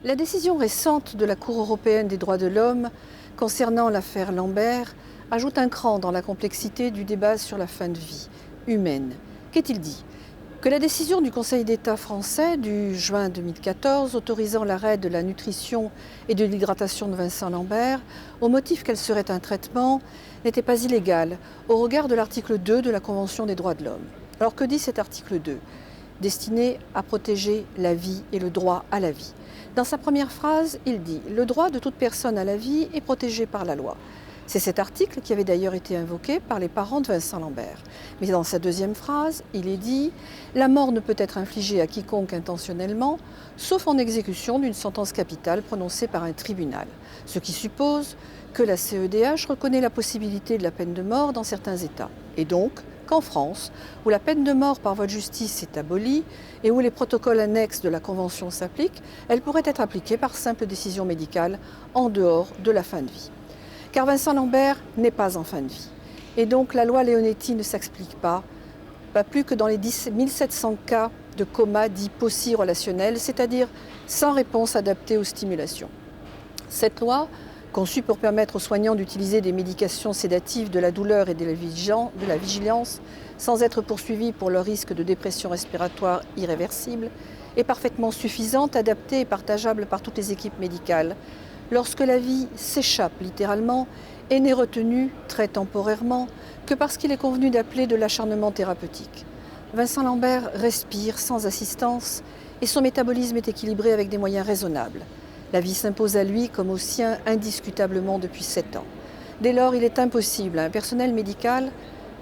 La décision récente de la Cour européenne des droits de l'homme concernant l'affaire Lambert ajoute un cran dans la complexité du débat sur la fin de vie humaine. Qu'est-il dit ? Que la décision du Conseil d'État français du juin 2014 autorisant l'arrêt de la nutrition et de l'hydratation de Vincent Lambert, au motif qu'elle serait un traitement, n'était pas illégale au regard de l'article 2 de la Convention des droits de l'homme. Alors que dit cet article 2 ? Destiné à protéger la vie et le droit à la vie. Dans sa première phrase, il dit « Le droit de toute personne à la vie est protégé par la loi ». C'est cet article qui avait d'ailleurs été invoqué par les parents de Vincent Lambert. Mais dans sa deuxième phrase, il est dit « La mort ne peut être infligée à quiconque intentionnellement, sauf en exécution d'une sentence capitale prononcée par un tribunal ». Ce qui suppose que la CEDH reconnaît la possibilité de la peine de mort dans certains États. Et donc, qu'en France, où la peine de mort par voie de justice est abolie et où les protocoles annexes de la Convention s'appliquent, elle pourrait être appliquée par simple décision médicale en dehors de la fin de vie. Car Vincent Lambert n'est pas en fin de vie. Et donc la loi Leonetti ne s'explique pas plus que dans les 1700 cas de coma dits possi-relationnels, c'est-à-dire sans réponse adaptée aux stimulations. Cette loi, conçue pour permettre aux soignants d'utiliser des médications sédatives de la douleur et de la vigilance sans être poursuivis pour leur risque de dépression respiratoire irréversible, est parfaitement suffisante, adaptée et partageable par toutes les équipes médicales, lorsque la vie s'échappe littéralement et n'est retenue, très temporairement, que parce qu'il est convenu d'appeler de l'acharnement thérapeutique. Vincent Lambert respire sans assistance et son métabolisme est équilibré avec des moyens raisonnables. La vie s'impose à lui comme aux siens indiscutablement depuis 7 ans. Dès lors, il est impossible à un personnel médical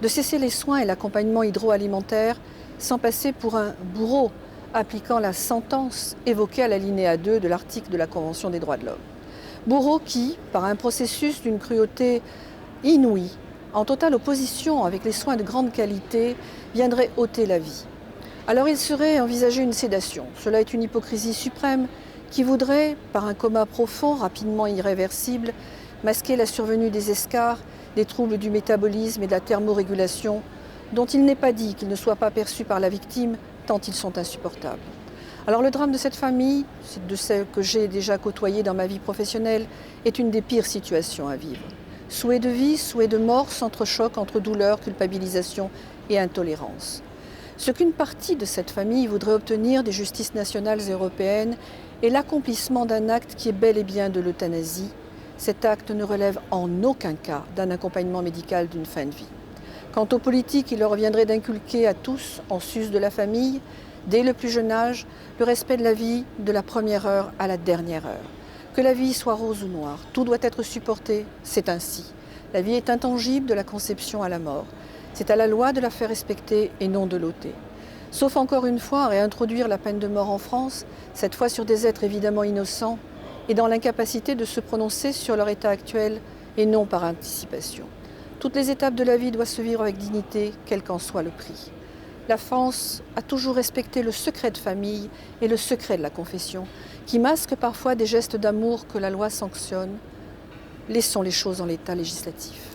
de cesser les soins et l'accompagnement hydroalimentaire sans passer pour un bourreau appliquant la sentence évoquée à l'alinéa 2 de l'article de la Convention des droits de l'homme. Bourreau qui, par un processus d'une cruauté inouïe, en totale opposition avec les soins de grande qualité, viendrait ôter la vie. Alors il serait envisagé une sédation. Cela est une hypocrisie suprême qui voudrait, par un coma profond, rapidement irréversible, masquer la survenue des escarres, des troubles du métabolisme et de la thermorégulation, dont il n'est pas dit qu'ils ne soient pas perçus par la victime, tant ils sont insupportables. Alors le drame de cette famille, de celle que j'ai déjà côtoyée dans ma vie professionnelle, est une des pires situations à vivre. Souhait de vie, souhait de mort s'entrechoquent entre douleur, culpabilisation et intolérance. Ce qu'une partie de cette famille voudrait obtenir des justices nationales et européennes est l'accomplissement d'un acte qui est bel et bien de l'euthanasie. Cet acte ne relève en aucun cas d'un accompagnement médical d'une fin de vie. Quant aux politiques, il leur reviendrait d'inculquer à tous, en sus de la famille, dès le plus jeune âge, le respect de la vie de la première heure à la dernière heure. Que la vie soit rose ou noire, tout doit être supporté, c'est ainsi. La vie est intangible de la conception à la mort. C'est à la loi de la faire respecter et non de l'ôter. Sauf encore une fois à réintroduire la peine de mort en France, cette fois sur des êtres évidemment innocents et dans l'incapacité de se prononcer sur leur état actuel et non par anticipation. Toutes les étapes de la vie doivent se vivre avec dignité, quel qu'en soit le prix. La France a toujours respecté le secret de famille et le secret de la confession, qui masquent parfois des gestes d'amour que la loi sanctionne. Laissons les choses en l'état législatif.